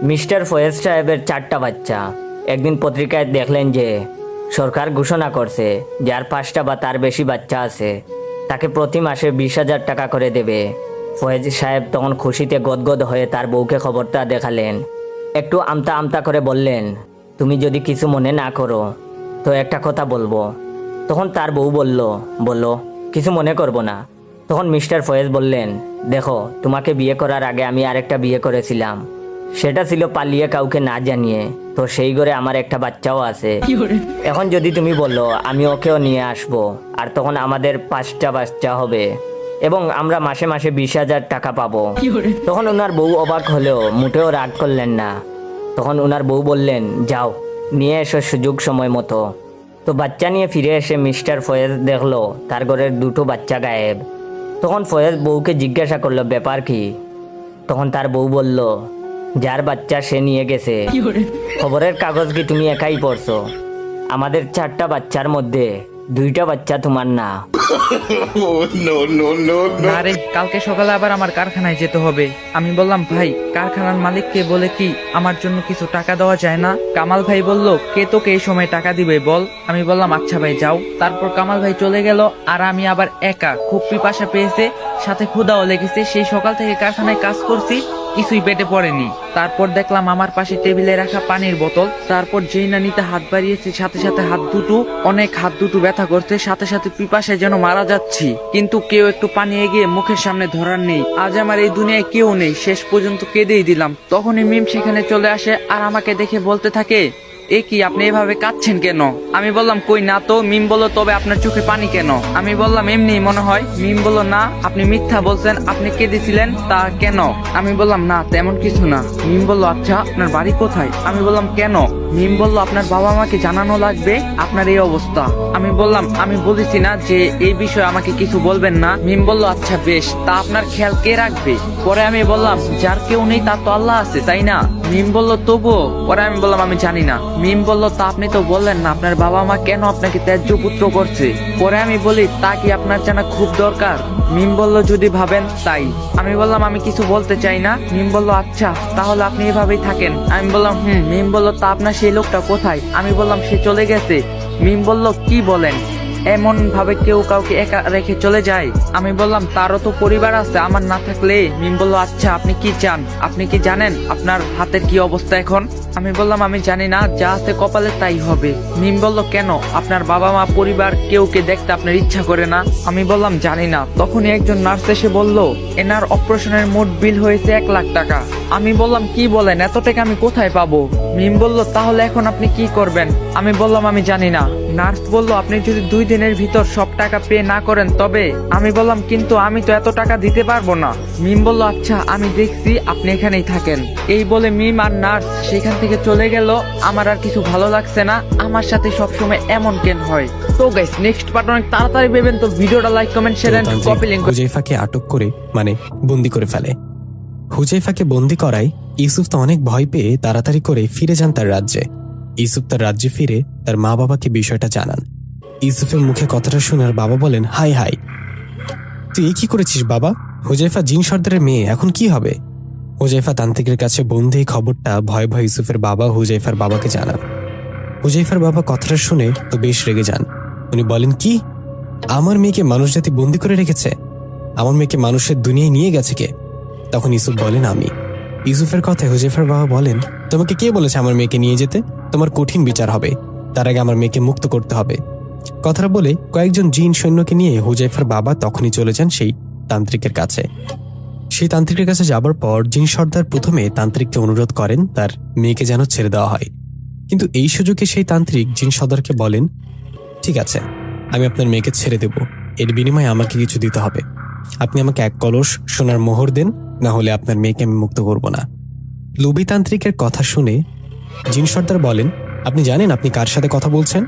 Mister Faiz সাহেবের 4টা বাচ্চা। একদিন পত্রিকায় দেখলেন যে সরকার ঘোষণা করছে যার 5টা বা তার বেশি বাচ্চা আছে তাকে প্রতি মাসে 20,000 টাকা করে দেবে। ফয়েজ সাহেব তখন খুশিতে গদগদ হয়ে তার বউকে খবরটা দেখালেন। একটু আমতা আমতা করে বললেন, তুমি যদি কিছু মনে না করো তো একটা কথা বলবো। তখন তার বউ বলল, বলো। কিছু মনে করব না। তখন মিস্টার ফয়েজ বললেন, দেখো, তোমাকে বিয়ে করার আগে আমি আরেকটা বিয়ে করেছিলাম, সেটা ছিল পালিয়ে কাউকে না জানিয়ে। তো সেই ঘরে আমার একটা বাচ্চাও আছে। এখন যদি তুমি বললো আমি ওকেও নিয়ে আসবো, আর তখন আমাদের 5টা বাচ্চা হবে এবং আমরা মাসে মাসে 20,000 টাকা পাবো। তখন ওনার বউ অবাক হলেও মোটেও রাগ করলেন না। তখন ওনার বউ বললেন, যাও নিয়ে এসো সুযোগ সময় মতো। তো বাচ্চা নিয়ে ফিরে এসে মিস্টার ফয়েজ দেখলো তার ঘরের 2টো বাচ্চা গায়েব। তখন ফয়েজ বউকে জিজ্ঞাসা করলো, ব্যাপার কি? তখন তার বউ বলল, যার বাচ্চা সে নিয়ে গেছে। খবরের কাগজ কি তুমি একাই পড়ছো? আমাদের 4টা বাচ্চার মধ্যে 2টা বাচ্চা তোমার না। না রে, কালকে সকালে আবার আমার কারখানায় যেতে হবে। আমি বললাম, ভাই কারখানার মালিককে বলে কি আমার জন্য কিছু টাকা দেওয়া যায় না? কামাল ভাই বলল, কে তোকে এই সময় টাকা দিবে বল? আমি বললাম, আচ্ছা ভাই যাও। তারপর কামাল ভাই চলে গেল আর আমি আবার একা। খুব পিপাসা পেয়েছে, সাথে ক্ষুধাও লেগেছে। সেই সকাল থেকে কারখানায় কাজ করছি, কিছুই পেটে পড়েনি। তারপর দেখলাম আমার পাশে টেবিলে রাখা পানির বোতল। তারপর যেই না নিতে হাত বাড়িয়েছি, সাথে সাথে হাত দুটো ব্যথা করছে, সাথে সাথে পিপাসায় যেন মারা যাচ্ছি। কিন্তু কেউ একটু পানি এগিয়ে মুখের সামনে ধরার নেই। আজ আমার এই দুনিয়ায় কেউ নেই। শেষ পর্যন্ত কেঁদেই দিলাম। তখনই মিম সেখানে চলে আসে আর আমাকে দেখে বলতে থাকে, এ কি, আপনি এভাবে কাঁদছেন কেন? আমি বললাম, কই না তো। মিম বলল, তবে আপনার চোখে পানি কেন? আমি বললাম, এমনি মনে হয়। মিম বলল, না, আপনি মিথ্যা বলছেন, আপনি কেঁদেছিলেন, তা কেন? আমি বললাম, না তেমন কিছু না। মিম বলল, আচ্ছা আপনার বাড়ি কোথায়? আমি বললাম, কেন? মিম বলল, আপনার বাবা মাকে জানানো লাগবে আপনার এই অবস্থা। আমি বললাম, আমি বলেছি না যে এই বিষয়ে আমাকে কিছু বলবেন না। মিম বলল, আচ্ছা বেশ, তা আপনার খেয়াল কে রাখবে? পরে আমি বললাম, যার কেউ নেই তার তো আল্লাহ আছে, তাই না? মিম বলল, তবুও। পরে আমি বললাম, আমি জানি না। মিম বলল, তা আপনি তো বললেন না আপনার বাবা মা কেন আপনাকে ত্যায্য পুত্র করছে? পরে আমি বলি, তা কি আপনার জানা খুব দরকার? মিম বলল, যদি ভাবেন তাই। আমি বললাম, আমি কিছু বলতে চাই না। মিম বলল, আচ্ছা তাহলে আপনি এভাবেই থাকেন। আমি বললাম, মিম বলল, তা আপনার সেই লোকটা কোথায়? আমি বললাম, সে চলে গেছে। মিম বলল, কি বলেন? এমন ভাবে কেউ কাউকে একা রেখে চলে যায়? আমি বললাম, তারও তো পরিবার আছে, আমার না থাকলে। মিম বলল, আচ্ছা আপনি কি চান? আপনি কি জানেন আপনার হাতের কি অবস্থা এখন? আমি বললাম, আমি জানি না, যা আছে কপালে তাই হবে। মিম বলল, কেন? আপনার বাবা মা পরিবার কেউকে দেখতে আপনার ইচ্ছা করে না? আমি বললাম, জানি না। তখনই একজন নার্স এসে বলল, এনার অপারেশনের মোট বিল হয়েছে 1 লাখ টাকা। আমি বললাম, কি বলেন, এত টাকা আমি কোথায় পাবো? মিম বলল, তাহলে এখন আপনি কি করবেন? আমি বললাম, আমি জানি না। নার্স বলল, আপনি যদি 2 দিনের ভিতর সব টাকা পে না করেন তবে। আমি বললাম, কিন্তু আমি তো এত টাকা দিতে পারবো না। মিম বলল, আচ্ছা আমি দেখছি, আপনি এখানেই থাকেন। এই বলে মিম আর নার্স সেখান থেকে চলে গেল। আমার আর কিছু ভালো লাগছে না, আমার সাথে সবসময় এমন কেন হয়? তো গাইস, নেক্সট পার্ট অনেক তাড়াতাড়ি পাবেন। তো ভিডিওটা like, comment, share and copy link. হুজাইফাকে আটক করে বন্দি করে ফেলে। হুজাইফাকে বন্দি করায় ইউসুফ তো অনেক ভয় পেয়ে তাড়াতাড়ি করে ফিরে যান তার রাজ্যে। ইউসুফ তার রাজ্যে ফিরে তার মা বাবাকে বিষয়টা জানান। ইউসুফের মুখে কথাটা শুনে বাবা বলেন, হাই হাই, তুই এই কি করেছিস বাবা? হুজাইফা জিন সর্দারের মেয়ে, এখন কি হবে? হুজাইফা তান্ত্রিকের কাছে বন্দি এই খবরটা ভয় ভয় ইউসুফের বাবা হুজাইফার বাবাকে জানান। হুজাইফার বাবা কথাটা শুনে তো বেশ রেগে যান। উনি বলেন, কি, আমার মেয়েকে মানুষ জাতি বন্দি করে রেখেছে? আমার মেয়েকে মানুষের দুনিয়ায় নিয়ে গেছে কে? তখন ইউসুফ বলেন, আমি। ইউসুফের কথায় হুজাইফার বাবা বলেন, তোমাকে কে বলেছে আমার মেয়েকে নিয়ে যেতে? তোমার কঠিন বিচার হবে, তার আগে আমার মেয়েকে মুক্ত করতে হবে। কথাটা বলে কয়েকজন জিন সৈন্যকে নিয়ে হুজাইফার বাবা তখনই চলে যান সেই তান্ত্রিকের কাছে। সেই তান্ত্রিকের কাছে যাবার পর জিন সর্দার প্রথমে তান্ত্রিককে অনুরোধ করেন তার মেয়েকে যেন ছেড়ে দেওয়া হয়। কিন্তু এই সুযোগে সেই তান্ত্রিক জিন সর্দারকে বলেন, ঠিক আছে, আমি আপনার মেয়েকে ছেড়ে দেব, এর বিনিময়ে আমাকে কিছু দিতে হবে। আপনি আমাকে 1 কলস সোনার মোহর দেন, না হলে আপনার মেয়েকে আমি মুক্ত করব না। লোভী তান্ত্রিকের কথা শুনে জিন সর্দার বলেন, আপনি জানেন আপনি কার সাথে কথা বলছেন?